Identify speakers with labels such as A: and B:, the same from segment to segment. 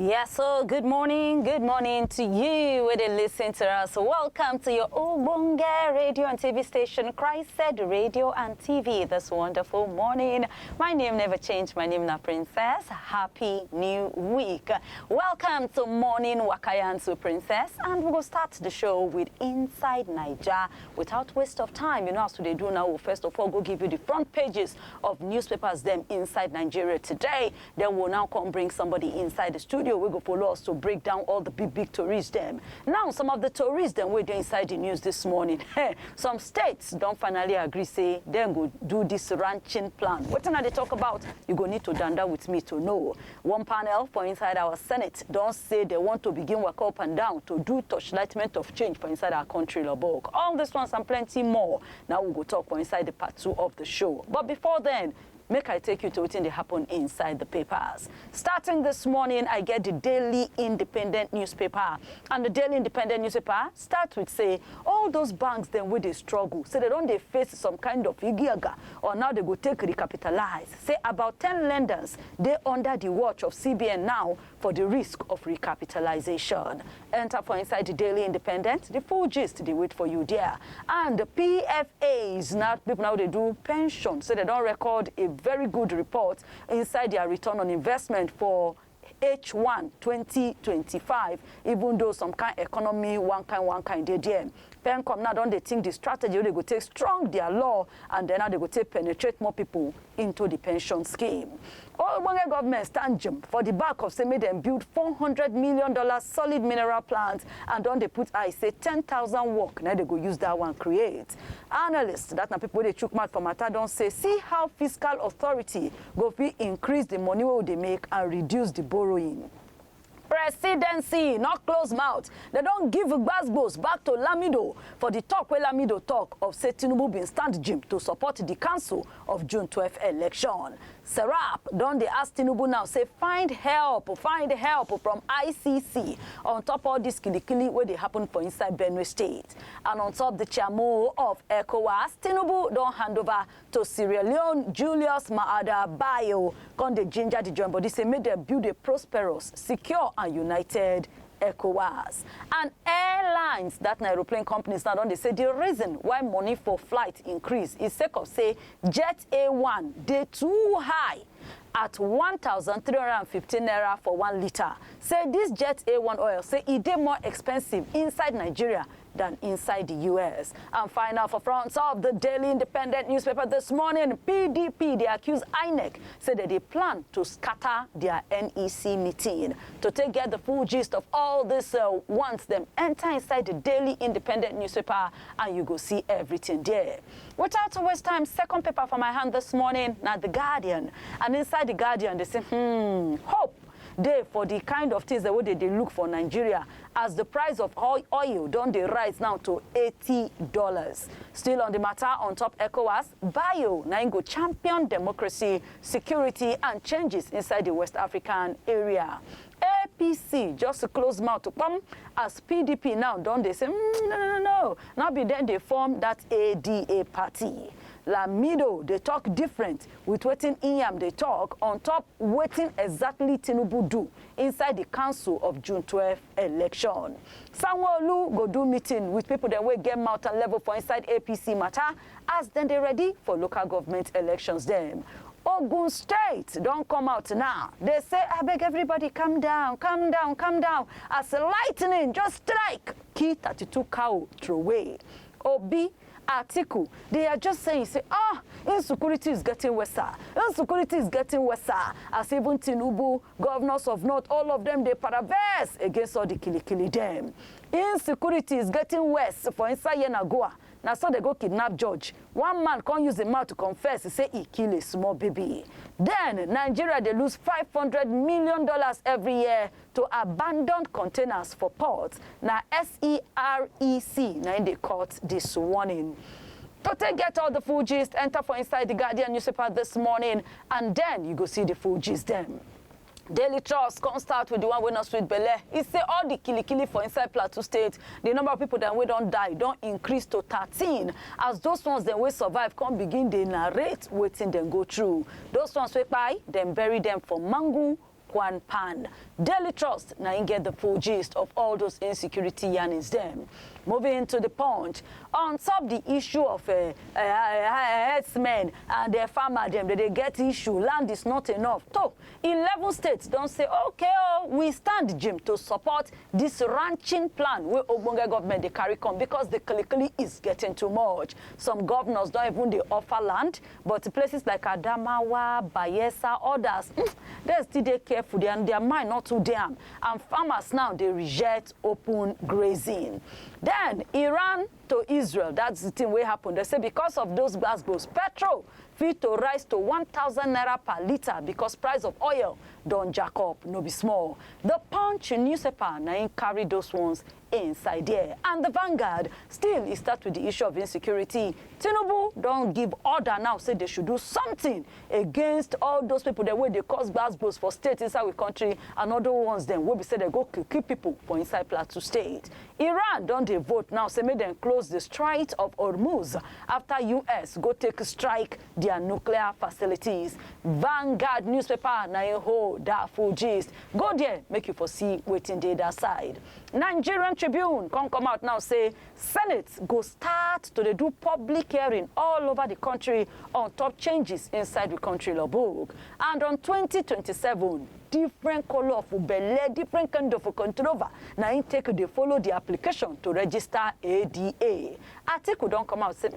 A: Yes, so good morning to you where they listen to us. Welcome to your Ubunga radio and TV station, CHRICED Radio and TV this wonderful morning. My name never changed, my name is Princess. Happy New Week. Welcome to Morning Wakayansu Princess, and we will start the show with Inside Naija. Without waste of time, you know as they do now, we'll first of all go give you the front pages of newspapers them inside Nigeria today. Then we'll now come bring somebody inside the studio. We go follow us to break down all the big stories them. Now, some of the stories them we're doing inside the news this morning. Some states don't finally agree, say they go do this ranching plan. What are they talk about? You go need to danda with me to know. One panel for inside our Senate don't say they want to begin work up and down to do torchlightment of change for inside our country, Lobok. All this ones and plenty more. Now we'll go talk for inside the part 2 of the show. But before then, make I take you to what they happen inside the papers. Starting this morning, I get the Daily Independent newspaper. And the Daily Independent newspaper starts with say, all those banks then where they struggle, so they don't they face some kind of igiaga, or now they go take recapitalize. Say about 10 lenders, they under the watch of CBN now for the risk of recapitalization. Enter for inside the Daily Independent, the full gist, they wait for you there. And the PFAs, now people now they do pension, so they don't record a very good report inside their return on investment for H1 2025, even though some kind economy one kind they there. Pencom now don't they think the strategy they go take strong their law, and then now they go take penetrate more people into the pension scheme. All government stand jump for the back of say made them build $400 million solid mineral plants, and don't they put I say 10,000 work. Now they go use that one create. Analysts that now people they chook mouth for matter don't say see how fiscal authority go be increase the money what they make and reduce the borrowing. Presidency, not close mouth. They don't give Gbasgbos back to Lamido for the talk where Lamido talk of say Tinubu bin stand gym to support the council of June 12th election. Serap, don't they ask Tinubu now, say find help from ICC on top of this kilikili where they happen for inside Benue State. And on top the chairman of ECOWAS, Tinubu don't hand over to Sierra Leone, Julius Maada Bio, con the ginger the joint body say made them build a prosperous, secure and united ECOWAS. And airlines, that aeroplane companies now don't they say the reason why money for flight increase is sake of say Jet A1 they too high at 1,315 naira for 1 liter. Say this Jet A1 oil say it is more expensive inside Nigeria than inside the US. And final for front of the Daily Independent newspaper this morning, PDP, they accuse INEC, say that they plan to scatter their NEC meeting. To get the full gist of all this once them enter inside the Daily Independent newspaper and you go see everything there. Without a waste time, second paper for my hand this morning, now The Guardian. And inside The Guardian, they say, hope day for the kind of things that way they look for Nigeria as the price of oil don't they rise now to $80. Still on the matter on top ECOWAS, Bio now go champion democracy, security and changes inside the West African area. APC just to close mouth to come as PDP now don't they say no. Now be then they form that ADA party. Lamido, they talk different with Wetin Inyam they talk on top Wetin exactly Tinubu do inside the council of June 12th election. Sanwo-Olu go do meeting with people that will get mountain level for inside APC matter as then they ready for local government elections them. Ogun State don't come out now. They say, I beg everybody, calm down. As lightning just strike, key 32 cow throw away. Obi article, they are just saying, say, insecurity is getting worse. As even Tinubu, governors of North, all of them, they paraverse against all the killy them. Insecurity is getting worse for inside Yenagoa. Now so they go kidnap George. One man can't use the mouth to confess, he say he kill a small baby. Then Nigeria, they lose $500 million every year to abandoned containers for ports. Now SEREC, now in the court this warning. To get all the full gist, enter for inside the Guardian newspaper this morning, and then you go see the full gist them. Daily Trust can't start with the one we not sweet belle. It say all the killy for inside Plateau State, the number of people that we don't die don't increase to 13. As those ones that we survive can't begin they narrate waiting then go through. Those ones we buy, then bury them for mango one pan. Daily Trust now get the full gist of all those insecurity yarnings them. Moving to the Punch, on top the issue of herdsmen and their farmer them, they get issue, land is not enough. So 11 states don't say, okay, we stand, Jim, to support this ranching plan where Ogbonge government they carry on because the Kalikali is getting too much. Some governors don't even they offer land, but places like Adamawa, Bayelsa, others, they still they careful and their mind not too damn. And farmers now they reject open grazing. Then Iran to Israel, that's the thing will happen. They say because of those Glasgow's petrol fit to rise to 1,000 naira per liter because price of oil don't jack up, no be small. The Punch newspaper now carry those ones inside there. And the Vanguard still is start with the issue of insecurity. Tinubu don't give order now, say they should do something against all those people that way they cause Glasgow's for states inside the country and other ones then will be said they go kill people for inside Plateau State. Iran don't they vote now, say make them close the Strait of Hormuz after US go take strike their nuclear facilities. Vanguard newspaper now hold that full gist. Go there, make you foresee waiting day that side. Nigerian Tribune come out now say Senate go start to do public hearing all over the country on top changes inside the country law book. And on 2027, different color of ubele, different kind of controver. Now in take they follow the application to register ADA. Article don't come out say,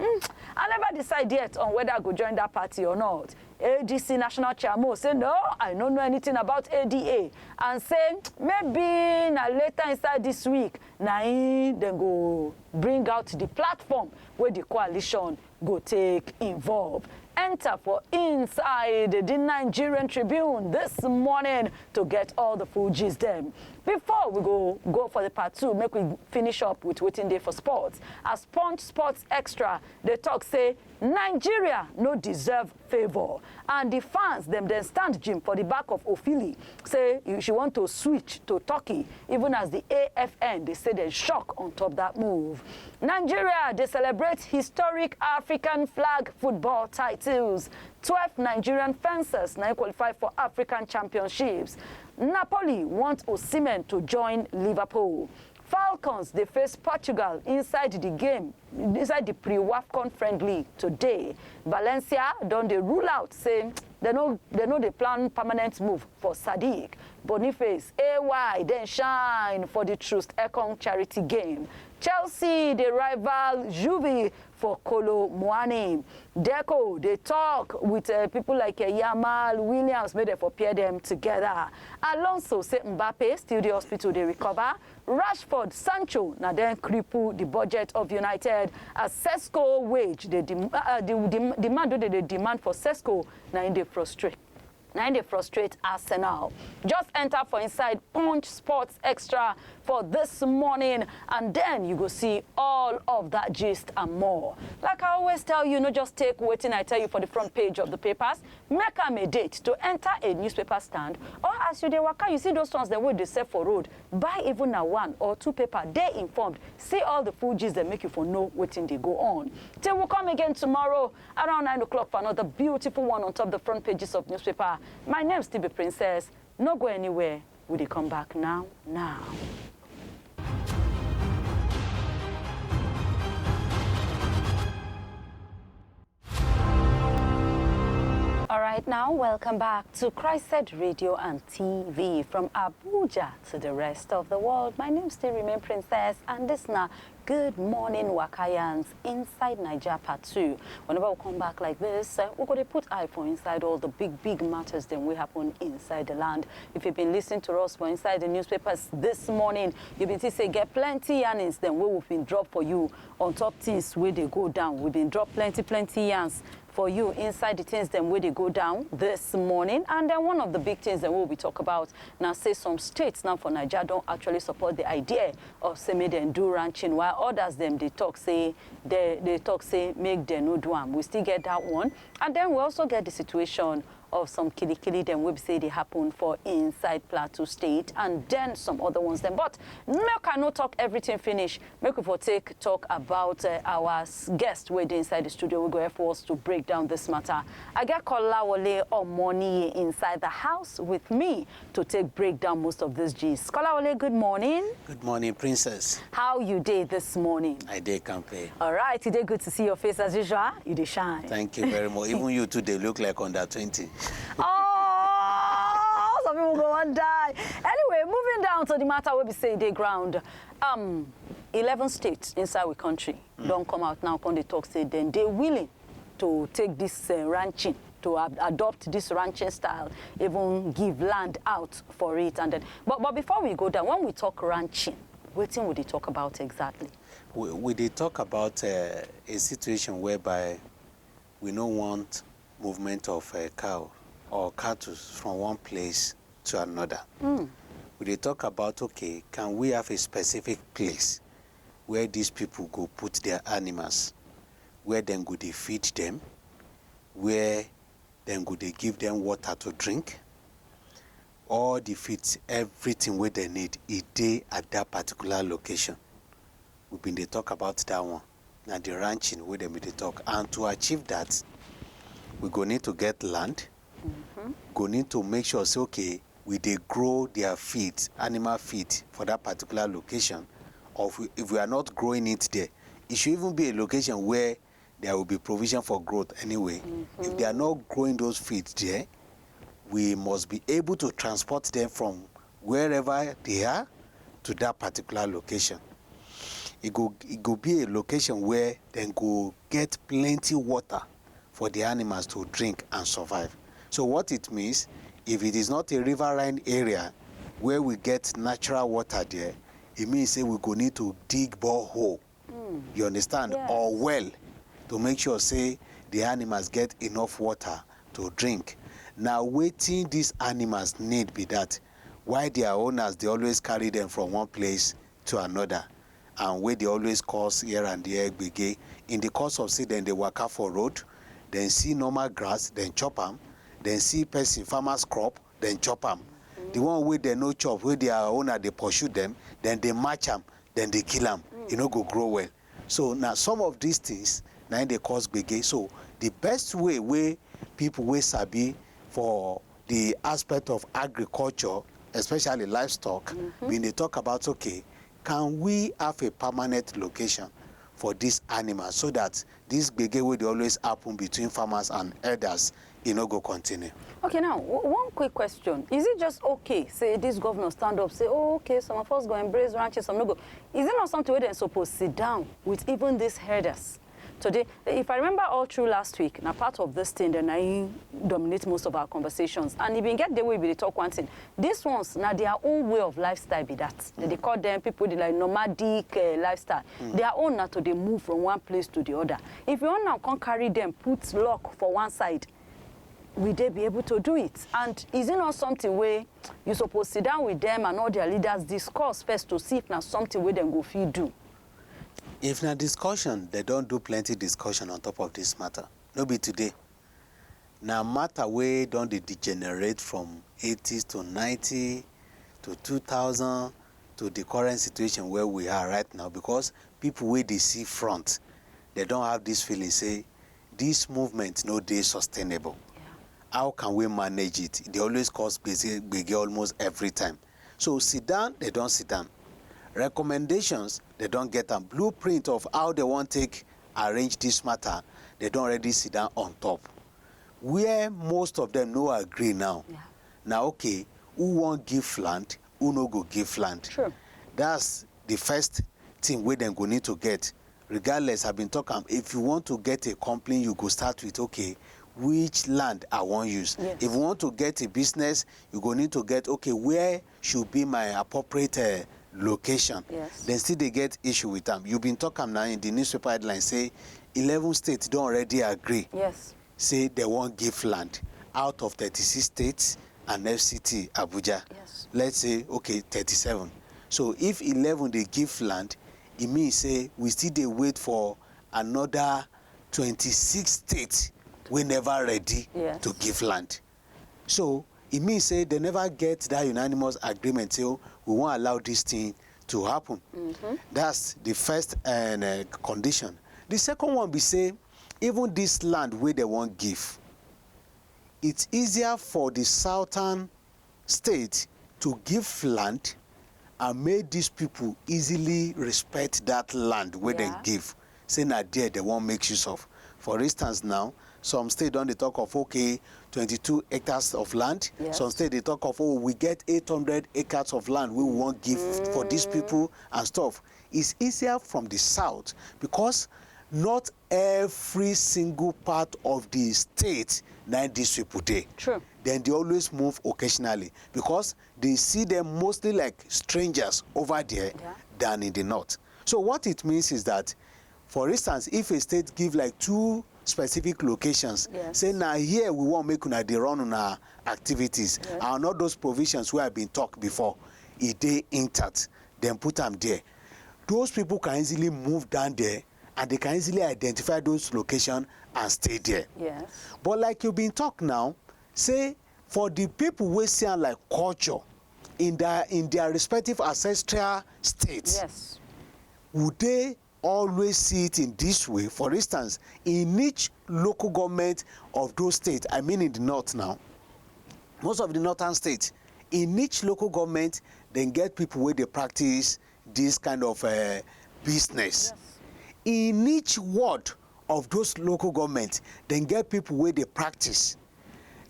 A: I never decide yet on whether I go join that party or not. ADC National Chairman say, no, I don't know anything about ADA. And say, maybe now later inside this week, now they go bring out the platform where the coalition go take involved. Enter for inside the Nigerian Tribune this morning to get all the full gist them. Before we go for the part 2, make we finish up with Wetin Day for sports. As Punch Sports Extra, they talk say Nigeria no deserve favor. And the fans them then stand Jim for the back of Ophili. Say she want to switch to Turkey. Even as the AFN, they say they shock on top that move. Nigeria, they celebrate historic African flag football titles. 12 Nigerian fencers now qualify for African championships. Napoli want Osimhen to join Liverpool. Falcons, they face Portugal inside the game, inside the pre-WAFCON friendly today. Valencia don't they rule out, saying they know they plan permanent move for Sadiq. Boniface, AY, then shine for the Trust Ekong charity game. Chelsea, they rival Juve for Kolo Muani. Deco, they talk with people like Yamal, Williams, made for pair them together. Alonso say Mbappe, still the hospital, they recover. Rashford, Sancho, now then cripple the budget of United. As Sesko wage, the demand for Sesko, now in the frustrate. Now they frustrate Arsenal. Just enter for inside Punch Sports Extra for this morning, and then you go see all of that gist and more. Like I always tell you, not just take Wetin I tell you for the front page of the papers. Make a date to enter a newspaper stand, or as you dey waka, you see those ones that way they sell for road. Buy even a 1 or 2 paper. They informed. See all the full gist that make you for know wetin they go on. Till we come again tomorrow around 9 o'clock for another beautiful one on top the front pages of newspaper. My name's Stevie Princess. No go anywhere. Will they come back now? Now. All right, now welcome back to CHRICED Radio and TV from Abuja to the rest of the world. My name still remain Princess, and this now good morning Wakayans Inside Naija Part 2. Whenever we come back like this, we're going to put eye for inside all the big matters that will happen inside the land. If you've been listening to us for inside the newspapers this morning, you've been say get plenty yarnings then we will been drop for you on top things where they go down. We've been drop plenty yarns for you inside the things then where they go down this morning. And then one of the big things that we talk about now, say some states now for Nigeria don't actually support the idea of say make them do ranching, while others them they talk say they talk say make them no do them. We still get that one. And then we also get the situation of some kili them we say they happen for inside Plateau State, and then some other ones then. But make I not talk everything finish. Make we for talk about our guest waiting inside the studio. We go for us to break down this matter. I got Kolawole or money inside the house with me to break down most of this gist. Kolawole, good morning.
B: Good morning, Princess.
A: How you did this morning?
B: I did campaign.
A: All right, today good to see your face as usual. You did shine.
B: Thank you very much. Even you too, they look like under 20.
A: Oh, some people go and die. Anyway, moving down to the matter where we say they ground. 11 states inside our country don't come out now on the talk say then they're willing to take this ranching, to adopt this ranching style, even give land out for it. And then, but before we go down, when we talk ranching, what would they talk about exactly?
B: We did talk about a situation whereby we don't want movement of a cow or cattle from one place to another. We did talk about, okay, can we have a specific place where these people go put their animals, where then go they feed them, where then go they give them water to drink, all the feeds, everything where they need, a day at that particular location. We've been they talk about that one. Now the ranching where they be talk. And to achieve that, we go need to get land. Go need to make sure say, okay, we they grow their feed, animal feed for that particular location. Or if we are not growing it there, it should even be a location where there will be provision for growth anyway. If they are not growing those feeds there, we must be able to transport them from wherever they are to that particular location. It go be a location where they go get plenty water for the animals to drink and survive. So what it means, if it is not a riverine area where we get natural water there, it means say we go need to dig borehole. You understand?
A: Yes.
B: Or well, to make sure say the animals get enough water to drink. Now waiting these animals need be that why their owners they always carry them from one place to another, and where they always cause here and there gbege. In the course of say then they walk out for road, then see normal grass, then chop them, then see person farmers crop, then chop them. The one where they no chop, where their owner they pursue them, then they match them, then they kill them. You know, go grow well. So now some of these things now they cause gbege. So the best way where people will sabi for the aspect of agriculture, especially livestock, when they talk about, okay, can we have a permanent location for these animals so that this gbege will always happen between farmers and herders, you know, go continue.
A: Okay, now, one quick question. Is it just okay, say this governor stand up, say, oh, okay, some of us go embrace ranches, some no go. Is it not something where they're supposed to sit down with even these herders? Today, if I remember all through last week, now part of this thing, then I dominate most of our conversations. And if you get the way we talk one thing, these ones, now their own way of lifestyle be that. They call them people they like nomadic lifestyle. Their own now to they move from one place to the other. If you want now can't carry them, put lock for one side, will they be able to do it? And is it not something where you're supposed to sit down with them and all their leaders discuss first to see if now something where them go feed do?
B: If na discussion, they don't do plenty discussion on top of this matter. No be today. Now matter where don't they degenerate from 80s to 90 to 2000 to the current situation where we are right now, because people where they see front, they don't have this feeling say this movement no day sustainable. How can we manage it? They always cause big almost every time. So sit down, they don't sit down. Recommendations, they don't get a blueprint of how they want to arrange this matter. They don't already sit down on top. Where most of them no agree now. Now, okay, who won't give land, who no go give land.
A: True.
B: That's the first thing we then go need to get. Regardless, I've been talking, if you want to get a complaint, you go start with, okay, which land I want to use.
A: Yes.
B: If you want to get a business, you go need to get, okay, where should be my appropriate location.
A: Yes.
B: Then still they get issue with them. You've been talking now in the newspaper headline, say 11 states don't already agree.
A: Yes.
B: Say they won't give land out of 36 states and FCT Abuja.
A: Yes.
B: Let's say, okay, 37. So if 11 they give land, it means say we still they wait for another 26 states we never ready
A: Yes.
B: to give land. So it means say they never get that unanimous agreement till we won't allow this thing to happen. That's the first condition. The second one be say even this land where they won't give, it's easier for the southern state to give land and make these people easily respect that land where they give. Say na there they won't make use of. For instance now, some state don't they talk of, okay, 22 hectares of land.
A: Yes.
B: Some state they talk of, oh, we get 800 acres of land we won't give for these people and stuff. It's easier from the south because not every single part of the state now these people dey.
A: True.
B: Then they always move occasionally because they see them mostly like strangers over there than in the north. So what it means is that, for instance, if a state give like 2 specific locations, say now here we want make una dey run una activities, and all those provisions where have been talked before, if they intact, then put them there. Those people can easily move down there and they can easily identify those locations and stay there.
A: Yes.
B: But like you've been talking now, say for the people we see like culture in their respective ancestral states,
A: Yes.
B: would they always see it in this way? For instance, in each local government of those states, I mean in the north now, most of the northern states, in each local government, then get people where they practice this kind of business.
A: Yes.
B: In each ward of those local governments, then get people where they practice,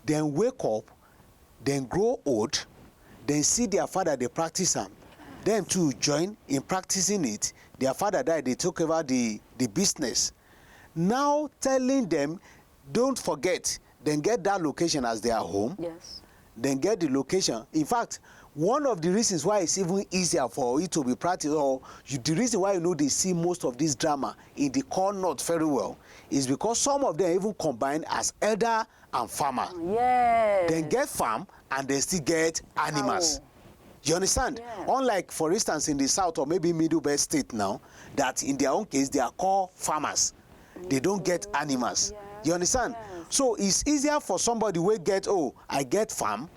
B: then wake up, then grow old, then see their father they practice them, them too join in practicing it. Their father died, they took over the business. Now telling them, don't forget, then get that location as their home.
A: Yes.
B: Then get the location. In fact, one of the reasons why it's even easier for it to be practiced, or the reason why they see most of this drama in the core north very well, is because some of them even combine as elder and farmer.
A: Yes.
B: Then get farm and they still get animals.
A: Oh.
B: You understand?
A: Yeah.
B: Unlike, for instance, in the south or maybe middle belt state now, that in their own case they are called farmers. They don't get animals.
A: Yes.
B: You understand?
A: Yes.
B: So it's easier for somebody who get, oh, I get farm,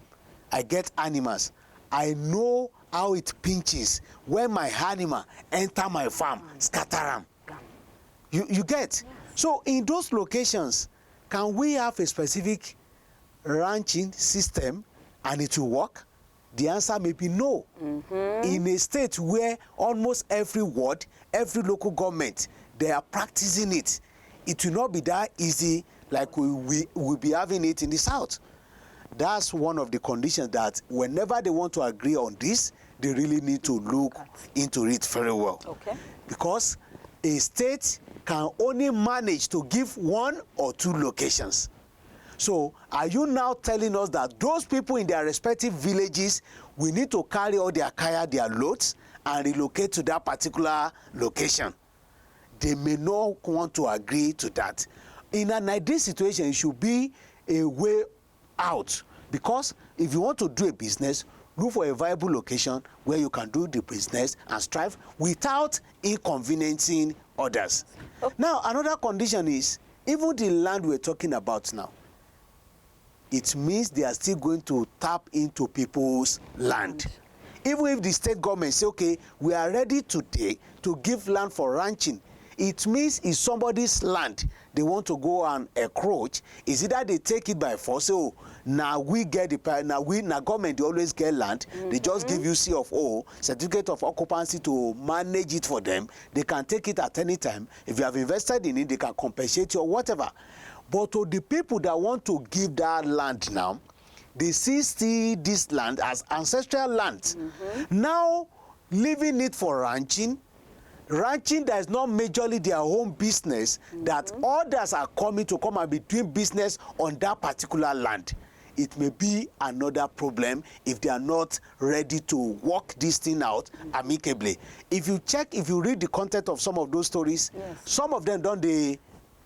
B: I get animals. I know how it pinches when my animal enter my farm, scatter them. You get? Yes. So in those locations, can we have a specific ranching system and it will work? The answer may be no. In a state where almost every ward, every local government, they are practicing it, it will not be that easy like we will be having it in the south. That's one of the conditions that whenever they want to agree on this, they really need to look into it very well.
A: Okay.
B: Because a state can only manage to give 1 or 2 locations. So are you now telling us that those people in their respective villages will need to carry all their kaya, their loads, and relocate to that particular location? They may not want to agree to that. In an ideal situation, it should be a way out, because if you want to do a business, look for a viable location where you can do the business and strive without inconveniencing others. Okay. Now, another condition is, even the land we're talking about now, it means they are still going to tap into people's land. Even if the state government say, okay, we are ready today to give land for ranching, it means it's somebody's land they want to go and encroach. Is either they take it by force, so now we get the, now government, they always get land, they just give you C.O., certificate of occupancy, to manage it for them. They can take it at any time. If you have invested in it, they can compensate you or whatever. But to the people that want to give that land now, they see this land as ancestral land. Now, leaving it for ranching that is not majorly their own business, that others are coming to come and be doing business on that particular land. It may be another problem if they are not ready to work this thing out amicably. If you read the content of some of those stories, some of them don't they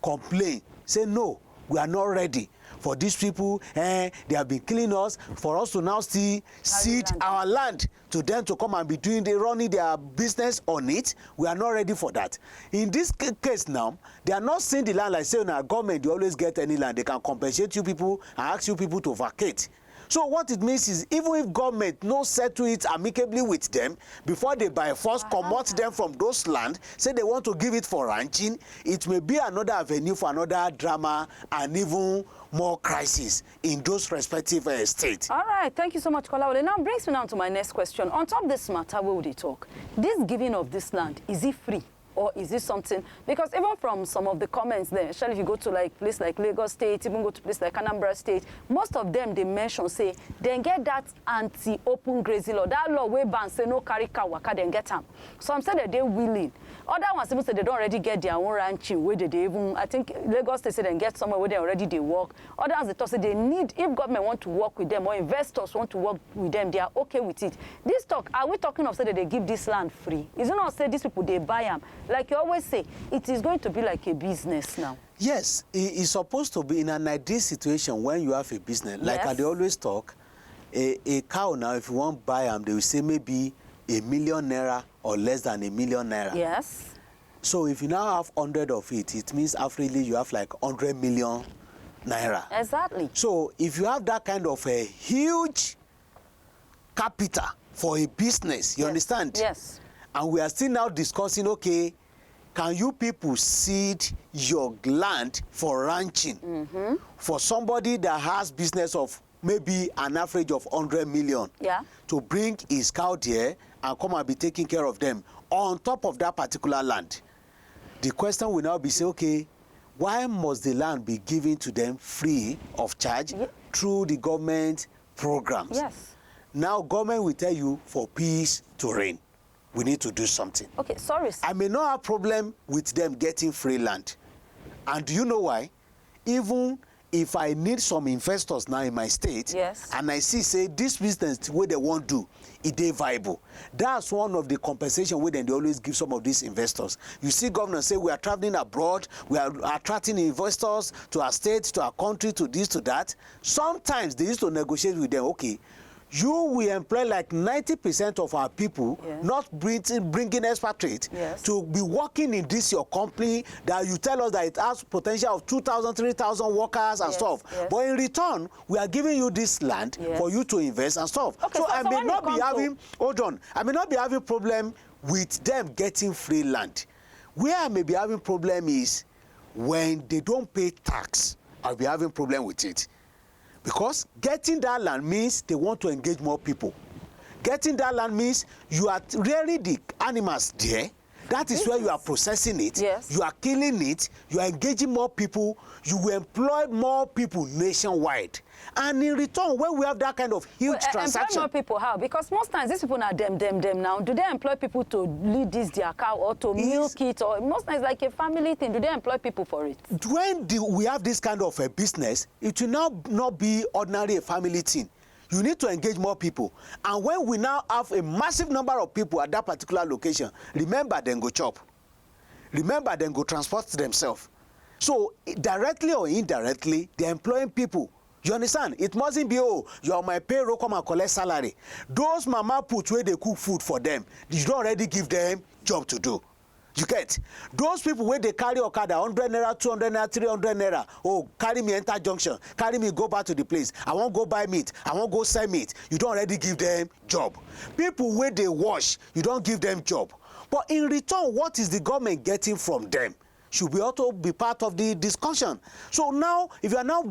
B: complain, say, no, we are not ready for these people. They have been killing us. For us to now see cede our land to them to come and be running their business on it, we are not ready for that. In this case now, they are not seeing the land like, say, in our government, you always get any land. They can compensate you people and ask you people to vacate. So what it means is, even if government no settle it amicably with them before they by force comot them from those land, say they want to give it for ranching, it may be another avenue for another drama and even more crisis in those respective states.
A: All right, thank you so much, Kolawole. Now brings me down to my next question. On top of this matter, where would you talk? This giving of this land, is it free? Or is this something, because even from some of the comments there, especially if you go to like place like Lagos State, even go to place like Anambra State, most of them they mention, say, then get that anti-open grazing law, that law where ban say no carry cow waka, then get them. Some say that they're willing. Other ones even say they don't already get their own ranching where they even, I think Lagos State say they get somewhere where they already they work. Others they talk say they need, if government want to work with them or investors want to work with them, they are okay with it. This talk, are we talking of say that they give this land free? Is it not say these people they buy them? Like you always say, it is going to be like a business now.
B: Yes, it's supposed to be in an ideal situation when you have a business. Like they always talk, a cow now, if you want to buy them, they will say maybe ₦1 million or less than ₦1 million.
A: Yes.
B: So if you now have 100 of it, it means averagely you have like 100 million naira.
A: Exactly.
B: So if you have that kind of a huge capital for a business, you understand?
A: Yes.
B: And we are still now discussing, okay, can you people seed your land for ranching for somebody that has business of maybe an average of 100 million to bring his cow there and come and be taking care of them on top of that particular land? The question will now be, say, okay, why must the land be given to them free of charge through the government programs?
A: Yes.
B: Now government will tell you, for peace to reign, we need to do something.
A: Okay, sorry.
B: I may not have problem with them getting free land. And do you know why? Even if I need some investors now in my state, and I see, say, this business where they want to do, it is viable. That's one of the compensation where they always give some of these investors. You see governors say, we are traveling abroad, we are attracting investors to our state, to our country, to this, to that. Sometimes they used to negotiate with them, okay, you will employ like 90% of our people, not bringing expatriates, to be working in this your company that you tell us that it has potential of 2,000, 3,000 workers and stuff. But in return, we are giving you this land for you to invest and stuff.
A: Okay,
B: so I may not be having, I may not be having problem with them getting free land. Where I may be having problem is when they don't pay tax. I'll be having problem with it. Because getting that land means they want to engage more people. Getting that land means you are rearing the animals there. That is where you are processing it. You are killing it. You are engaging more people. You will employ more people nationwide. And in return, when we have that kind of huge transaction...
A: Employ more people, how? Because most times these people are them now. Do they employ people to lead this their cow or to milk it? Or most times like a family thing. Do they employ people for it?
B: When we have this kind of a business, it will now not be ordinary a family thing. You need to engage more people. And when we now have a massive number of people at that particular location, remember, then go chop. Remember, then go transport themselves. So directly or indirectly, they're employing people. You understand? It mustn't be, oh, you're on my payroll, come and collect salary. Those mama puts where they cook food for them, you don't already give them job to do. You get? Those people where they carry Okada, 100 naira, 200 naira, 300 naira, oh, carry me enter junction, carry me go back to the place. I won't go buy meat, I won't go sell meat. You don't already give them job. People where they wash, you don't give them job. But in return, what is the government getting from them? Should be also be part of the discussion. So now, if you are now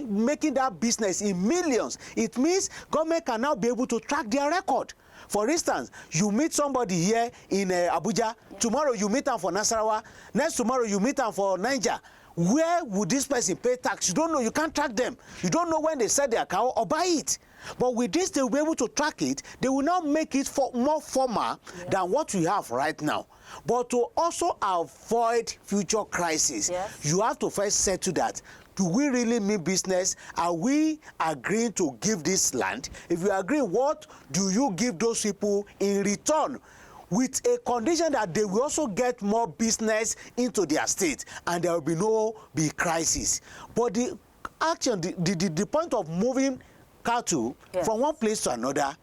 B: making that business in millions, it means government can now be able to track their record. For instance, you meet somebody here in Abuja, tomorrow you meet them for Nasarawa, next tomorrow you meet them for Naija. Where would this person pay tax? You don't know, you can't track them. You don't know when they sell their cow or buy it. But with this, they will be able to track it. They will now make it more formal than what we have right now. But to also avoid future crises, you have to first settle that. Do we really mean business? Are we agreeing to give this land? If you agree, what do you give those people in return? With a condition that they will also get more business into their state and there will be no big crisis. But the action, the point of moving cattle from one place to another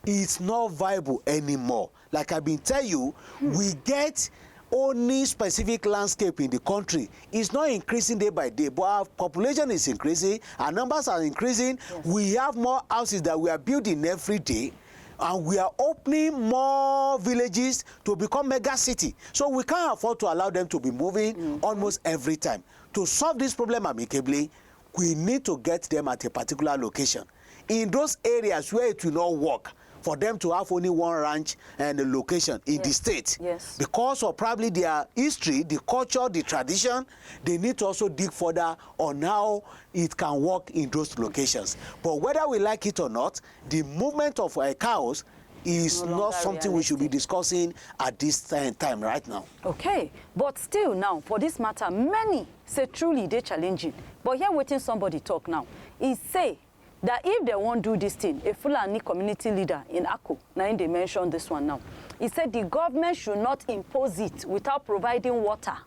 B: is not viable anymore. Like I've been telling you, we get only specific landscape in the country. It's not increasing day by day, but our population is increasing, our numbers are increasing. Yes. We have more houses that we are building every day, and we are opening more villages to become mega city. So we can't afford to allow them to be moving almost every time. To solve this problem amicably, we need to get them at a particular location. In those areas where it will not work, for them to have only one ranch and a location in the state.
A: Yes.
B: Because of probably their history, the culture, the tradition, they need to also dig further on how it can work in those locations. But whether we like it or not, the movement of cows is not something we should be discussing at this time right now.
A: Okay, but still now, for this matter, many say truly they're challenging. But here waiting somebody talk now, he say that if they won't do this thing, a Fulani community leader in Akko, now they mentioned this one now, he said the government should not impose it without providing water,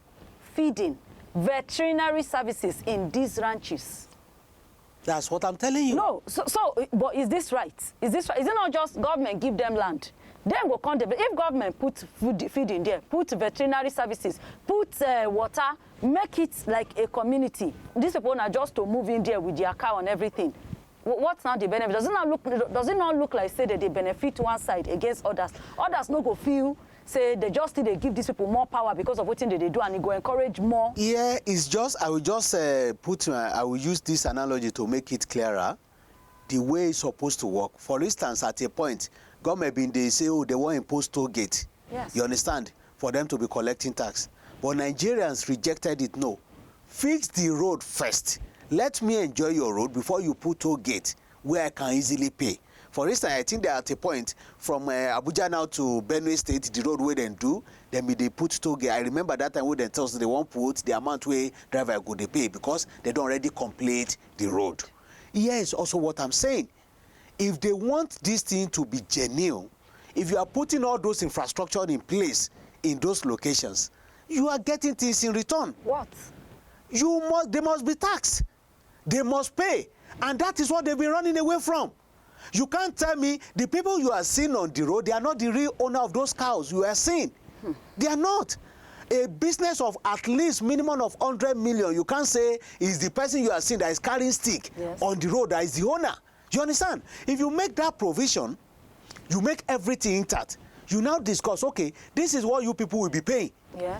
A: feeding, veterinary services in these ranches.
B: That's what I'm telling you.
A: No, but is this right? Is this right? Is it not just government give them land? Then go come, if government put feed in there, put veterinary services, put water, make it like a community. These people are just to move in there with their cow and everything. What's now the benefit? Does it not look like say that they benefit one side against others? Others no go feel say they just they give these people more power because of what they do, and it go encourage more. Yeah,
B: it's just I will just I will use this analogy to make it clearer. The way it's supposed to work. For instance, at a point, government they say, oh, they want to impose toll gate.
A: Yes.
B: You understand? For them to be collecting tax. But Nigerians rejected it. No, fix the road first. Let me enjoy your road before you put toll gate where I can easily pay. For instance, I think they're at a point from Abuja now to Benue State, the road where they do, then they put toll gate. I remember that time when they tell us they won't put the amount where driver go they pay because they don't already complete the road. Here is also what I'm saying. If they want this thing to be genuine, if you are putting all those infrastructure in place in those locations, you are getting things in return.
A: What?
B: They must be taxed. They must pay. And that is what they've been running away from. You can't tell me the people you are seeing on the road, they are not the real owner of those cows you are seeing. They are not. A business of at least minimum of 100 million, you can't say is the person you are seeing that is carrying stick on the road that is the owner. You understand? If you make that provision, you make everything intact. You now discuss, okay, this is what you people will be paying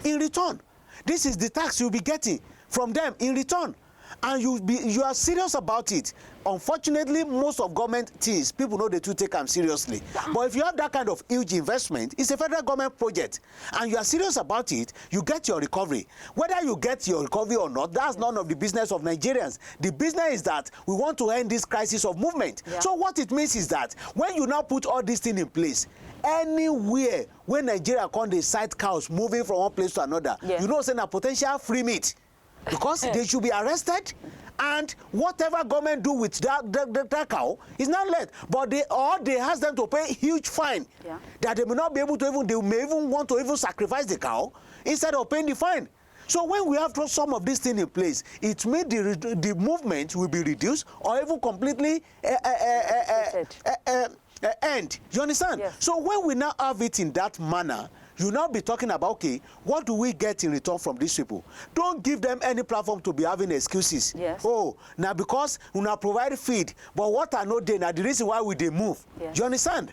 B: in return. This is the tax you'll be getting from them in return. And you are serious about it. Unfortunately, most of government things, people know they do take them seriously. But if you have that kind of huge investment, it's a federal government project, and you are serious about it, you get your recovery. Whether you get your recovery or not, that's none of the business of Nigerians. The business is that we want to end this crisis of movement. So what it means is that when you now put all these things in place, anywhere when Nigeria can decide cows moving from one place to another, you know, saying a potential free meat. Because they should be arrested, and whatever government do with that cow is not let. But they ask them to pay huge fine that they may not be able to they may even want to sacrifice the cow instead of paying the fine. So when we have some of these things in place, it means the movement will be reduced or even completely end. You understand? Yes. So when we now have it in that manner, you now be talking about, okay, what do we get in return from these people? Don't give them any platform to be having excuses.
A: Yes.
B: Oh, now because we now provide feed, but what are not there? Now the reason why they move. Yes. Do you understand?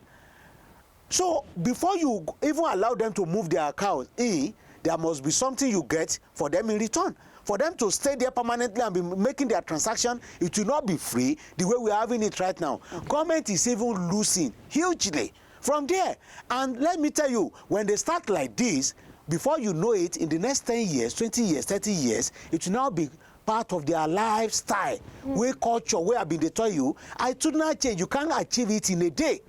B: So before you even allow them to move their cows there must be something you get for them in return. For them to stay there permanently and be making their transaction, it will not be free the way we are having it right now. Okay. Government is even losing hugely from there. And let me tell you, when they start like this, before you know it, in the next 10 years, 20 years, 30 years, it will now be part of their lifestyle, where culture, where I've been they tell you, I should not change. You can't achieve it in a day.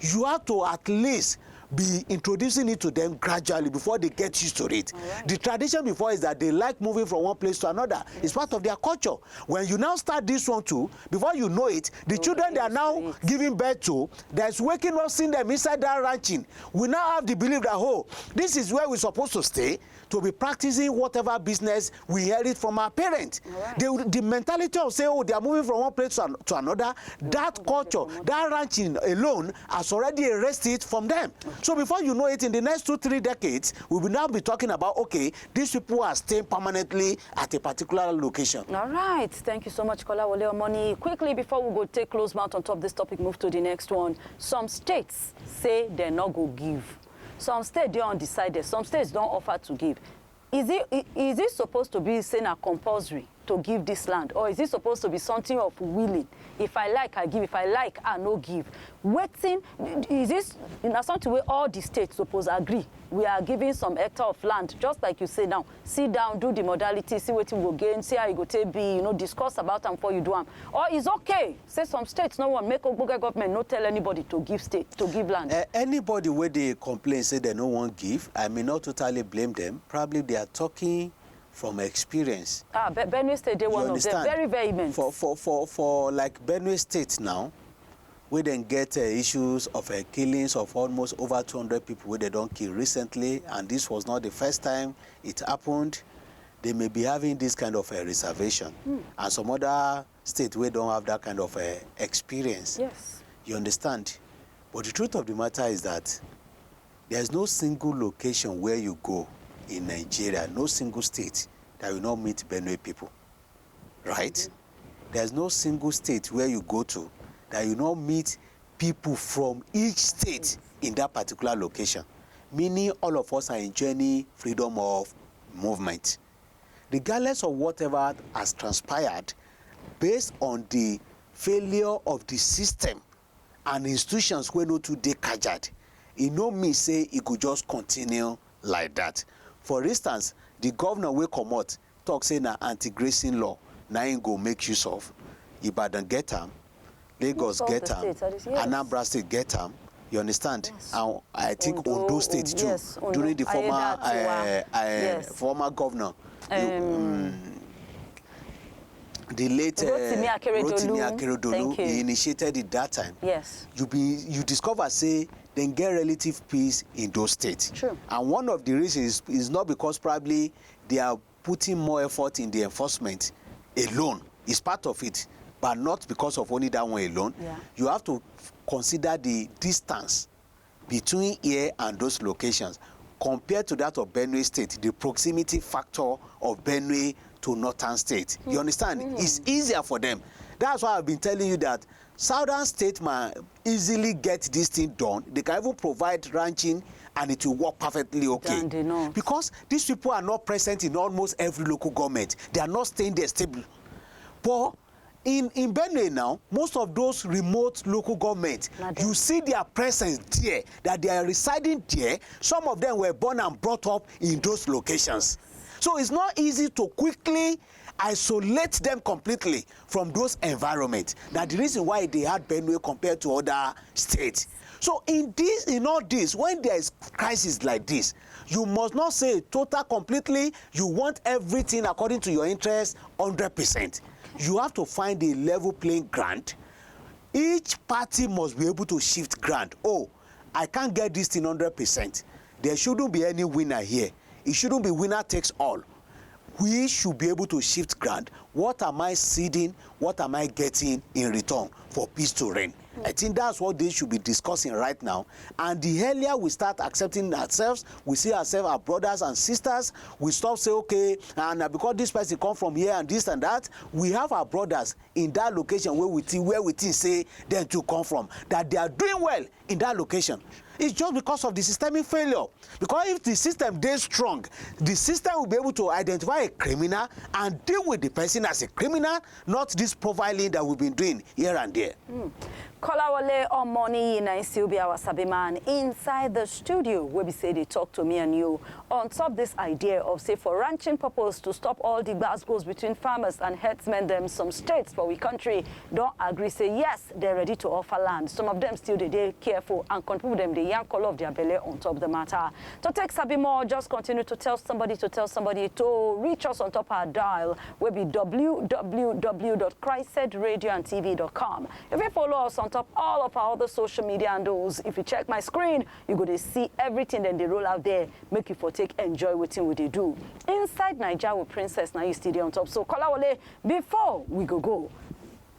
B: You have to at least be introducing it to them gradually before they get used to it. The tradition before is that they like moving from one place to another. It's part of their culture. When you now start this one too, before you know it, the children they are now giving birth to, that's waking up seeing them inside that ranching. We now have the belief that, oh, this is where we're supposed to stay, to be practicing whatever business we inherit from our parents. The mentality of saying, oh, they are moving from one place to another, that culture, that ranching alone has already erased it from them. So before you know it, in the next 2-3 decades, we will now be talking about, okay, these people are staying permanently at a particular location.
A: All right. Thank you so much, Kolawole Omoni. Quickly, before we go take close mouth on top of this topic, move to the next one. Some states say they're not going to give. Some states, they're undecided. Some states don't offer to give. Is it supposed to be saying a compulsory to give this land, or is it supposed to be something of willing? If I like, I give. If I like, I no give. Wetin is this? Something where all the states suppose agree. We are giving some hectare of land, just like you say now. Sit down, do the modality, see what you will gain, see how you go take be, discuss about them before you do them. Or it's okay. Say some states no one make Ogboge government no tell anybody to give land.
B: Anybody where they complain say they no one give, I may not totally blame them. Probably they are talking from experience.
A: Benue State, they one of them very vehement.
B: For like Benue State now, we then get issues of killings of almost over 200 people where they don't kill recently, and this was not the first time it happened. They may be having this kind of reservation, and some other states where don't have that kind of experience.
A: Yes.
B: You understand? But the truth of the matter is that there's no single location where you go in Nigeria, no single state that will not meet Benue people, right? There's no single state where you go to that you not meet people from each state in that particular location, meaning all of us are enjoying freedom of movement. Regardless of whatever has transpired, based on the failure of the system and institutions where no today kajad, it no mean say it could just continue like that. For instance, the governor will come out, talk say na anti-grazing law, na him go make use of. Ibadan get am, Lagos get am, Anambra State get am. You understand?
A: Yes.
B: And I think Ondo State too,
A: yes,
B: during the former
A: yes.
B: former governor, the late
A: Rotimi
B: Akeredolu, he initiated it that time.
A: Yes.
B: You discover say then get relative peace in those states.
A: True.
B: And one of the reasons is not because probably they are putting more effort in the enforcement alone. It's part of it, but not because of only that one alone.
A: Yeah.
B: You have to consider the distance between here and those locations compared to that of Benue State, the proximity factor of Benue to Northern State. You understand? It's easier for them. That's why I've been telling you that Southern State might easily get this thing done. They can even provide ranching and it will work perfectly okay. Because these people are not present in almost every local government. They are not staying there stable. But in Benue now, most of those remote local governments, you see their presence there, that they are residing there. Some of them were born and brought up in those locations. So it's not easy to quickly isolate them completely from those environments. That's the reason why they had Benue compared to other states. So in all this, when there is crisis like this, you must not say total completely, you want everything according to your interest 100%. You have to find a level playing ground. Each party must be able to shift ground. Oh, I can't get this thing 100%. There shouldn't be any winner here. It shouldn't be winner takes all. We should be able to shift ground. What am I ceding? What am I getting in return for peace to reign? I think that's what they should be discussing right now. And the earlier we start accepting ourselves, we see ourselves as brothers and sisters, we stop saying, okay, and because this person come from here and this and that, we have our brothers in that location where we think say them to come from, that they are doing well in that location. It's just because of the systemic failure. Because if the system is strong, the system will be able to identify a criminal and deal with the person as a criminal, not this profiling that we've been doing here and there.
A: Kolawole Omoni and Sylvia Wasabiman inside the studio where we say they talk to me and you on top this idea of say for ranching purpose to stop all the goes between farmers and herdsmen. Them some states for we country don't agree say yes they're ready to offer land. Some of them still they careful and control them the young color of their belly on top of the matter. To take Sabi more, just continue to tell somebody to reach us on top our dial will be www.CHRICEDradioandtv.com. If you follow us on top all of our other social media handles, if you check my screen, you're going to see everything that they roll out there, make you for take enjoy Wetin we they do. Inside Naija with Princess, now you still on top. So Kolawole, before we go,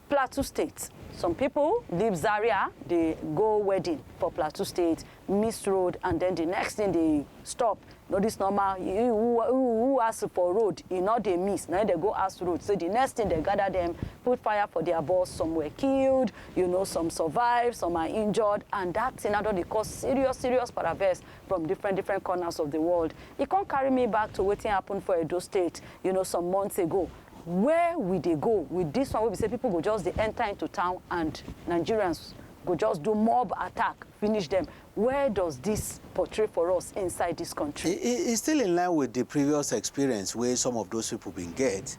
A: Plateau State. Some people leave Zaria, they go wedding for Plateau State, miss road, and then the next thing they stop. No, this normal, who ask for road, you know they miss, now they go ask road. So the next thing they gather them, put fire for their boss, some were killed, you know, some survived, some are injured, and that thing now they cause serious paraverse from different corners of the world. It can't carry me back to wetin happened for Edo State, you know, some months ago. Where will they go with this one? We say people go just they enter into town and Nigerians go just do mob attack, finish them. Where does this portray for us inside this country?
B: It's still in line with the previous experience where some of those people been get,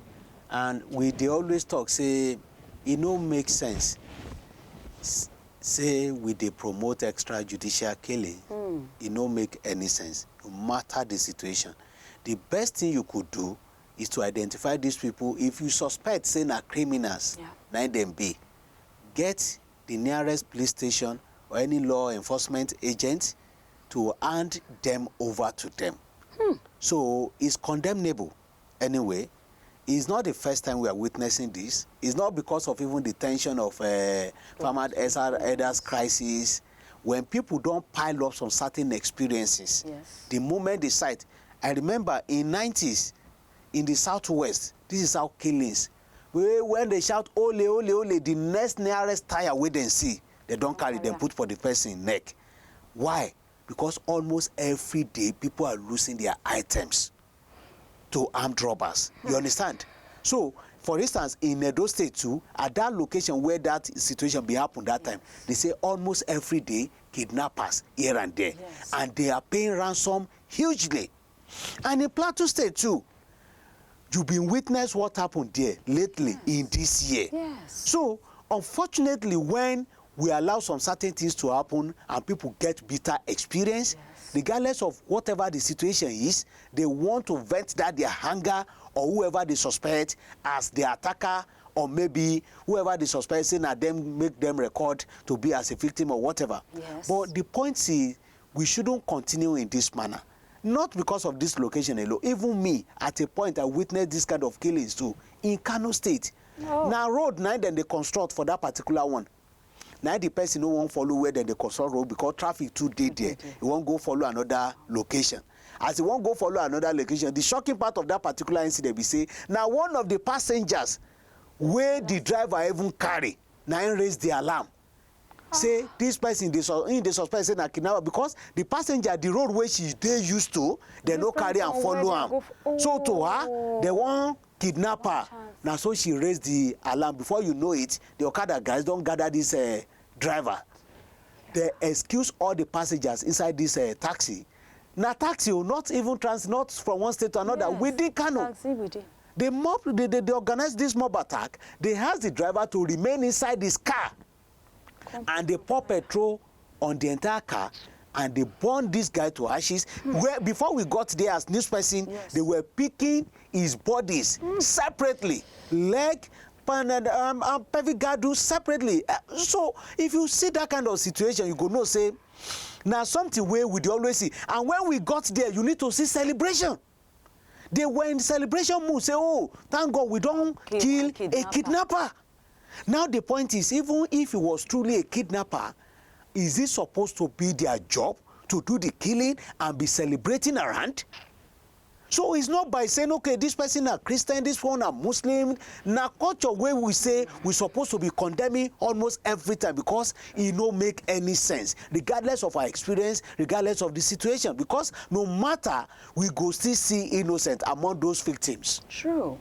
B: and they always talk say it no make sense. Say they promote extrajudicial killing, it no make any sense. No matter the situation, the best thing you could do is to identify these people. If you suspect, say, na criminals, let them be. Get the nearest police station or any law enforcement agent to hand them over to them. So it's condemnable anyway. It's not the first time we are witnessing this. It's not because of even the tension of farmer elders crisis. When people don't pile up some certain experiences, the moment they cite. I remember in 90s, in the Southwest, this is how killings. When they shout, ole, ole, ole, the next nearest tire we then see, they don't carry them, put for the person neck. Why? Because almost every day, people are losing their items to armed robbers. You understand? So, for instance, in Edo State too, at that location where that situation be happened that time, they say almost every day, kidnappers here and there. And they are paying ransom hugely. And in Plateau State too, you've been witness what happened there lately in this year. So, unfortunately, when we allow some certain things to happen and people get bitter experience, regardless of whatever the situation is, they want to vent that their anger or whoever they suspect as the attacker, or maybe whoever they suspect saying that them make them record to be as a victim or whatever. But the point is, we shouldn't continue in this manner. Not because of this location alone. Even me, at a point, I witnessed this kind of killings too in Kano State. Now, road, now then they construct for that particular one. Now the person no won't follow where then they construct road because traffic too dead there. He won't go follow another location. As he won't go follow another location, the shocking part of that particular incident, we say, now one of the passengers where the driver even carry, now raise the alarm. Say this person in the suspect say na kidnapper because the passenger the road where they used to they no carry and follow am. So to her they want kidnapper. Now so she raised the alarm. Before you know it, the Okada guys don't gather this driver. They excuse all the passengers inside this taxi. Now taxi will not even not from one state to another within Kano. They organize this mob attack. They ask the driver to remain inside this car. And they pour petrol on the entire car and they burn this guy to ashes. Where before we got there as news person, they were picking his bodies separately, leg, and pelvic girdle separately. So if you see that kind of situation, you go no say now something where we always see. And when we got there, you need to see celebration. They were in celebration mood. Say, oh, thank God we don't kill a kidnapper. Now the point is, even if it was truly a kidnapper, is it supposed to be their job to do the killing and be celebrating around? So it's not by saying, okay, this person are Christian, this one are Muslim. Now culture where we say we're supposed to be condemning almost every time because it don't make any sense, regardless of our experience, regardless of the situation. Because no matter, we go still see innocent among those victims.
A: True.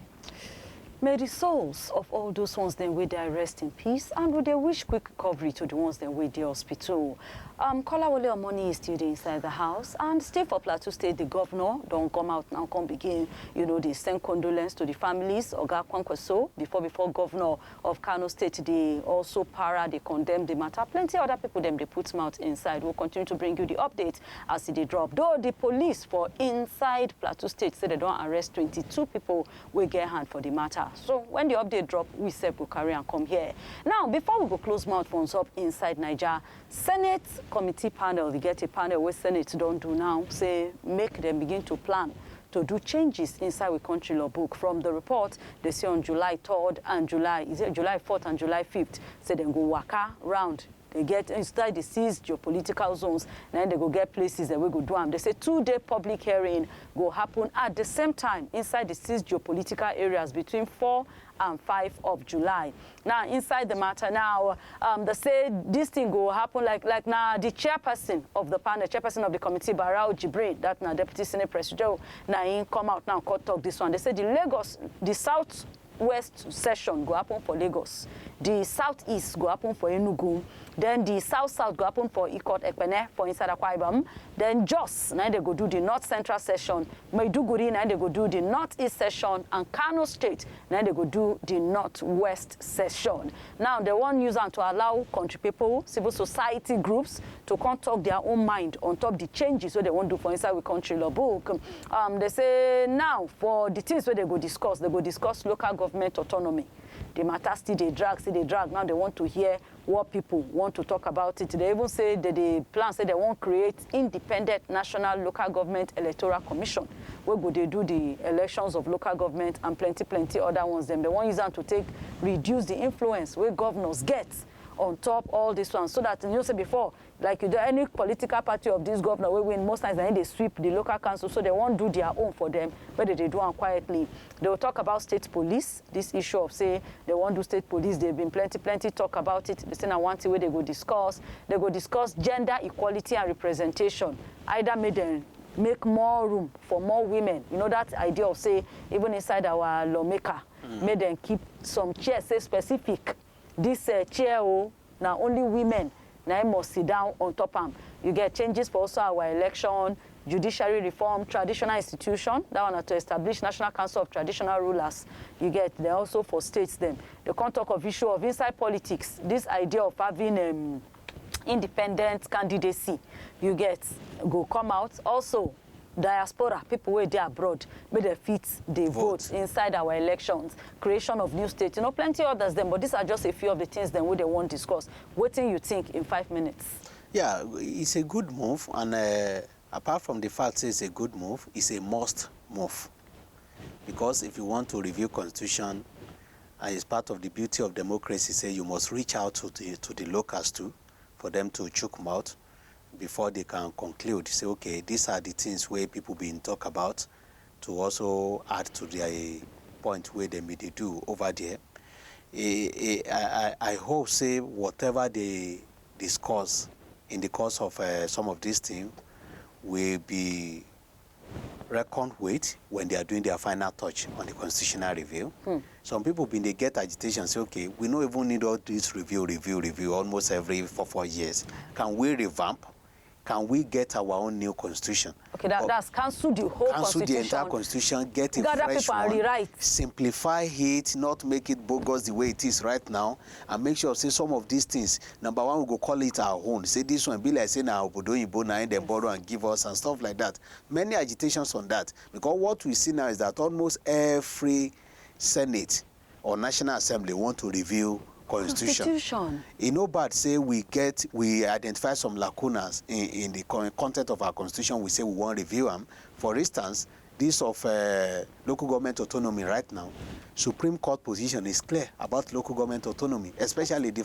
A: May the souls of all those ones then wait there rest in peace, and would they wish quick recovery to the ones then wait the hospital. Kolawole Omoni is still inside the house, and still for Plateau State, the governor don't come out now, come begin, you know, they send condolence to the families. Oga Kwankwaso, before governor of Kano State, they also they condemn the matter. Plenty other people them they put mouth inside. We'll continue to bring you the update as they drop. Though the police for inside Plateau State say they don't arrest 22 people, we get hand for the matter. So when the update drop, we said we'll carry and come here. Now, before we go close mouth phones up inside Naija, Senate committee panel, they get a panel where Senate don't do now, say make them begin to plan to do changes inside the country law book. From the report, they say on July 3rd and July 4th and July 5th, say they go waka round. They get inside the seized geopolitical zones, and then they go get places that we go do them. They say 2-day public hearing go happen at the same time inside the seized geopolitical areas between 4 and 5 of July. Now, inside the matter now, they say this thing go happen like now the chairperson of the panel, chairperson of the committee, Barao Jibril, that now Deputy Senate President, now he come out now court talk this one. They say the Southwest session go happen for Lagos. The Southeast go happen for Enugu. Then the South go happen for Ikot Ekpene for inside Akwa Ibom. Then Jos, now they go do the North Central session. Maiduguri, now they go do the Northeast session. And Kano State, now they go do the Northwest session. Now they want use them to allow country people, civil society groups to come talk their own mind on top the changes what they want to do for inside the country law book. They say now for the things where they go discuss local government autonomy. The matter still they drag. Now they want to hear what people want to talk about it. They even say that the plan say they want to create independent national local government electoral commission. Where go they do the elections of local government and plenty other ones. Them they want use them to reduce the influence where governors get on top all this one, so that you say before, like you do any political party of this governor we win most times, then they sweep the local council, so they won't do their own for them, but they do it quietly. They will talk about state police, this issue of say they won't do state police. They've been plenty talk about it. They say now one thing where they go discuss gender equality and representation. Either make more room for more women. You know that idea of say even inside our lawmaker, made them keep some chairs say specific. This chair, now only women now must sit down on top of them. You get changes for also our election, judiciary reform, traditional institution, that one to establish National Council of Traditional Rulers. You get there also for states them. The can't talk of issue of inside politics, this idea of having independent candidacy, you get go come out. Also, diaspora, people where they are abroad, but they fit, they vote inside our elections, creation of new states, you know, plenty others them, but these are just a few of the things then they want to discuss. What do you think in 5 minutes? Yeah,
B: it's a good move, and apart from the fact it's a good move, it's a must move. Because if you want to review constitution, and it's part of the beauty of democracy, say you must reach out to the locals too, for them to choke them out before they can conclude. Say, okay, these are the things where people been talk about, to also add to their point where they may do over there. I hope, say, whatever they discuss in the course of some of these things will be reckoned with when they are doing their final touch on the constitutional review. Some people they get agitation, say, okay, we don't even need all this review almost every 4 years. Can we revamp? Can we get our own new constitution? Okay, that's cancel the whole constitution. Cancel the entire constitution, get a fresh one, simplify it, not make it bogus the way it is right now, and make sure, say, some of these things, number one, we go call it our own. Say this one, be like, say, now, they borrow and give us and stuff like that. Many agitations on that. Because what we see now is that almost every Senate or National Assembly want to review Constitution. You know, but say we identify some lacunas in the content of our Constitution. We say we want to review them. For instance, this of local government autonomy right now, Supreme Court position is clear about local government autonomy, especially the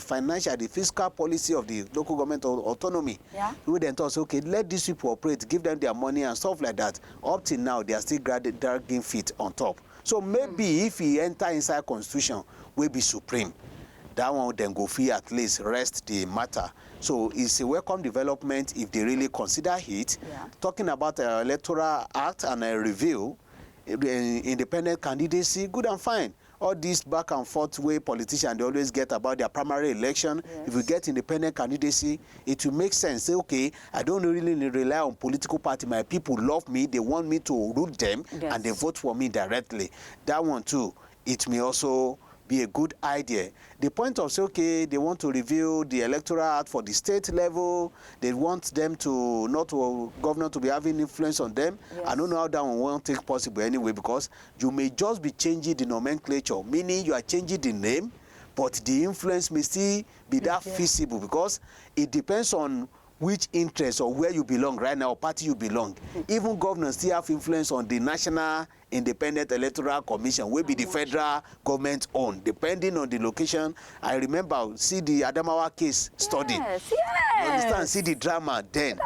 B: fiscal policy of the local government autonomy. Yeah. We then thought, okay, let these people operate, give them their money and stuff like that. Up till now, they are still dragging feet on top. So maybe if he enter inside Constitution, will be supreme. That one then go free at least rest the matter. So it's a welcome development if they really consider it. Yeah. Talking about electoral act and a review, independent candidacy, good and fine. All this back and forth way politicians they always get about their primary election. Yes. If we get independent candidacy, it will make sense. Say, okay, I don't really rely on political party. My people love me. They want me to root them, yes, and they vote for me directly. That one too, it may also be a good idea. The point of say, okay, they want to review the electoral act for the state level. They want them to, not to governor to be having influence on them. Yes. I don't know how that one won't take possible anyway, because you may just be changing the nomenclature, meaning you are changing the name, but the influence may still be that feasible, because it depends on which interest or where you belong right now, or party you belong. Even governors still have influence on the National Independent Electoral Commission, will be the federal government owned, depending on the location. I remember, see the Adamawa case study.
A: Yes.
B: You understand? See the drama then.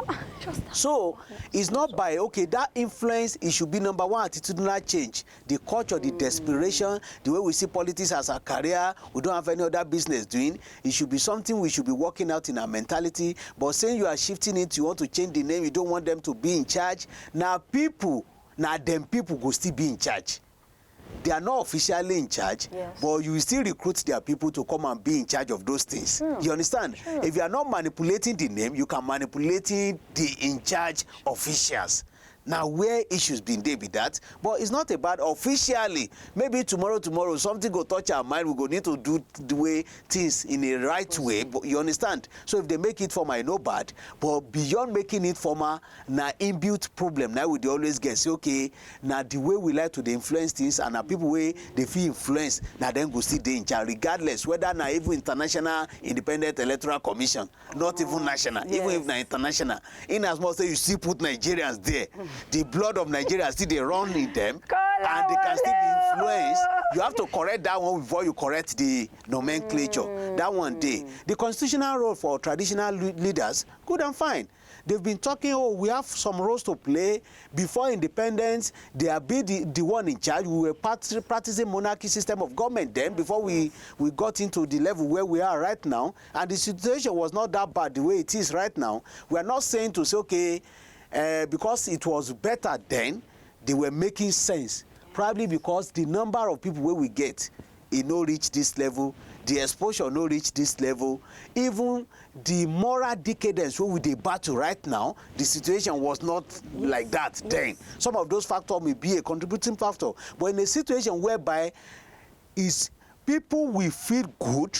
B: So it's not by, okay, that influence, it should be number one, attitudinal change. The culture, the desperation, the way we see politics as a career, we don't have any other business doing. It should be something we should be working out in our mentality. But saying you are shifting it, you want to change the name, you don't want them to be in charge. Now them people go still be in charge. They are not officially in charge, but you will still recruit their people to come and be in charge of those things. You understand? If you are not manipulating the name, you can manipulate the in charge officials. Now, where issues been there be that, but it's not about officially. Maybe tomorrow, something go touch our mind. We go need to do the way things in a right way. But you understand? So if they make it formal, I know bad. But beyond making it formal, now inbuilt problem. Now we always get say, okay, now the way we like to influence things, and now people way they feel influenced. Now then go see the in charge, regardless whether now even International Independent Electoral Commission, not even national, even if now international. In as much as you see put Nigerians there. The blood of Nigeria still they run in them, and they can still be influenced. You have to correct that one before you correct the nomenclature. That one day. The constitutional role for traditional leaders, good and fine. They've been talking, oh, we have some roles to play. Before independence, they are be the one in charge. We were practicing monarchy system of government then, before we got into the level where we are right now. And the situation was not that bad the way it is right now. We are not saying to say, okay, because it was better then, they were making sense. Probably because the number of people where we get, it no reach this level, the exposure no reach this level, even the moral decadence where we dey battle right now, the situation was not like that then. Some of those factors may be a contributing factor, but in a situation whereby is people will feel good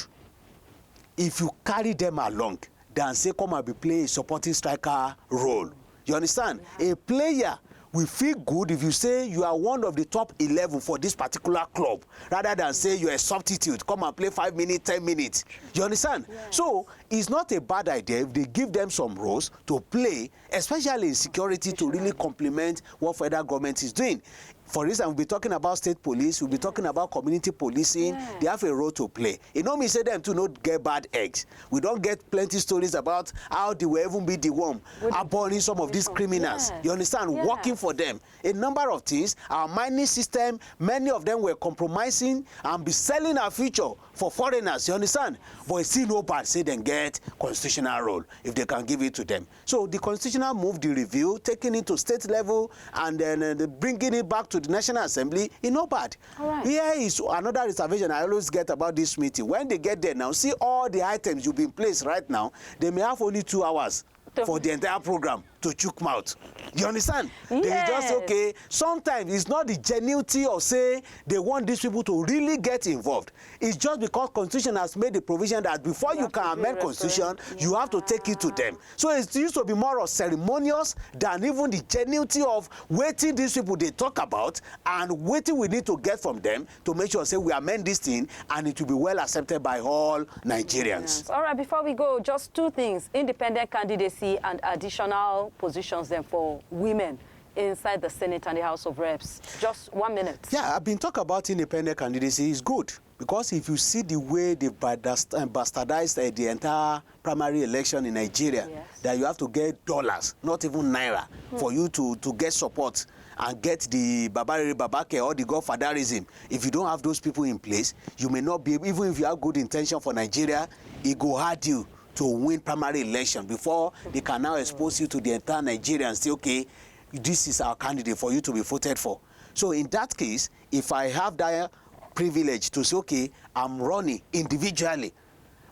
B: if you carry them along than say come and be play a supporting striker role. You understand? A player will feel good if you say you are one of the top 11 for this particular club, rather than say you're a substitute, come and play 5 minutes, 10 minutes. You understand? So it's not a bad idea if they give them some roles to play, especially in security, to really complement what federal government is doing. For instance, we'll be talking about state police, we'll be talking about community policing. They have a role to play. It don't mean say them to not get bad eggs. We don't get plenty stories about how they will even be the one abounding some of these criminals. You understand? Working for them. A number of things. Our mining system, many of them were compromising and be selling our future for foreigners. You understand? But it's still no bad. Say then get constitutional role if they can give it to them. So the constitutional move, the review, taking it to state level, and then bringing it back to the National Assembly, is not bad. Here is another reservation I always get about this meeting. When they get there now, see all the items you've been placed right now, they may have only 2 hours for the entire program to chook mouth. You understand? They just, okay, sometimes it's not the genuinity of say they want these people to really get involved. It's just because Constitution has made the provision that before you can amend Constitution, you have to take it to them. So it used to be more of ceremonious than even the genuinity of waiting these people they talk about and waiting we need to get from them to make sure say we amend this thing and it will be well accepted by all Nigerians.
A: All right, before we go, just 2 things: independent candidacy and additional positions then for women inside the Senate and the House of Reps. Just 1 minute. Yeah,
B: I've been talking about independent candidacy is good, because if you see the way they bastardized the entire primary election in Nigeria, that you have to get dollars, not even naira, for you to get support and get the babake or the godfatherism. If you don't have those people in place, you may not be able, even if you have good intention for Nigeria, it go hard you to win primary election before they can now expose you to the entire Nigeria and say, okay, this is our candidate for you to be voted for. So in that case, if I have that privilege to say, okay, I'm running individually,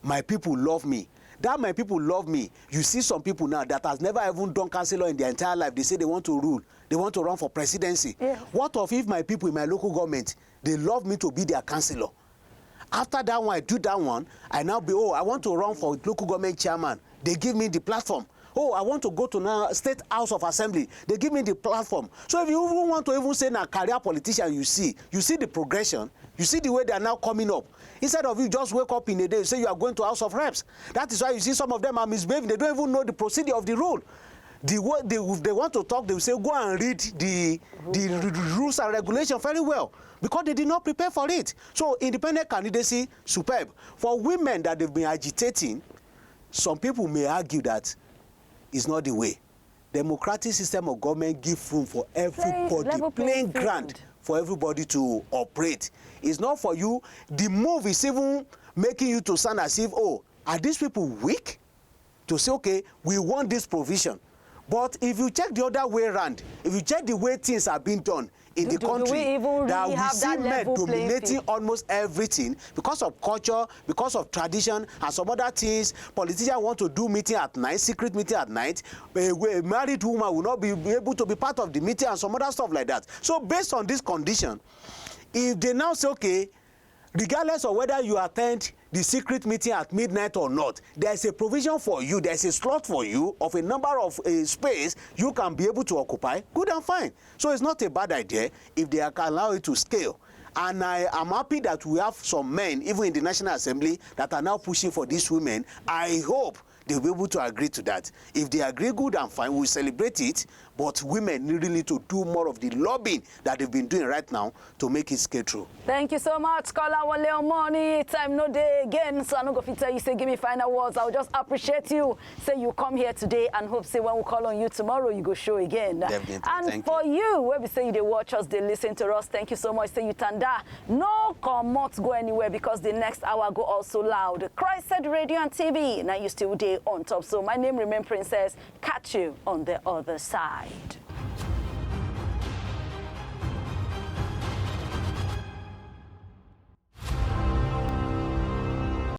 B: my people love me. That my people love me. You see some people now that has never even done councillor in their entire life. They say they want to rule. They want to run for presidency. What of if my people in my local government, they love me to be their councillor? After that one, I do that one, I now be, oh, I want to run for local government chairman. They give me the platform. Oh, I want to go to now State House of Assembly. They give me the platform. So if you even want to even say now career politician, you see the progression, you see the way they are now coming up. Instead of you just wake up in a day and say you are going to House of Reps. That is why you see some of them are misbehaving. They don't even know the procedure of the rule. They want to talk, they will say, go and read the rules and regulations very well, because they did not prepare for it. So independent candidacy, superb. For women that they've been agitating, some people may argue that it's not the way. Democratic system of government give room for everybody, playing ground for everybody to operate. It's not for you. The move is even making you to sound as if, oh, are these people weak? To say, okay, we want this provision. But if you check the other way around, if you check the way things are being done in the country, that we see men dominating almost everything because of culture, because of tradition, and some other things. Politicians want to do meeting at night, secret meeting at night. A married woman will not be able to be part of the meeting and some other stuff like that. So based on this condition, if they now say, okay, regardless of whether you attend the secret meeting at midnight or not, there is a provision for you, there is a slot for you of a number of space you can be able to occupy, good and fine. So it's not a bad idea if they can allow it to scale. And I am happy that we have some men, even in the National Assembly, that are now pushing for these women. I hope they'll be able to agree to that. If they agree, good and fine, we'll celebrate it. But women really need to do more of the lobbying that they've been doing right now to make it scale through.
A: Thank you so much, Kola Wale Money. Time no day again, so I'm not going to tell you, say, give me final words. I'll just appreciate you. Say you come here today and hope, say, when we call on you tomorrow, you go show again.
B: Definitely.
A: And
B: thank
A: for
B: you,
A: where we say they watch us, they listen to us, thank you so much. Say you tanda. No comot go anywhere, because the next hour go also loud. CHRICED Radio and TV. Now you still day on top. So my name remain Princess. Catch you on the other side.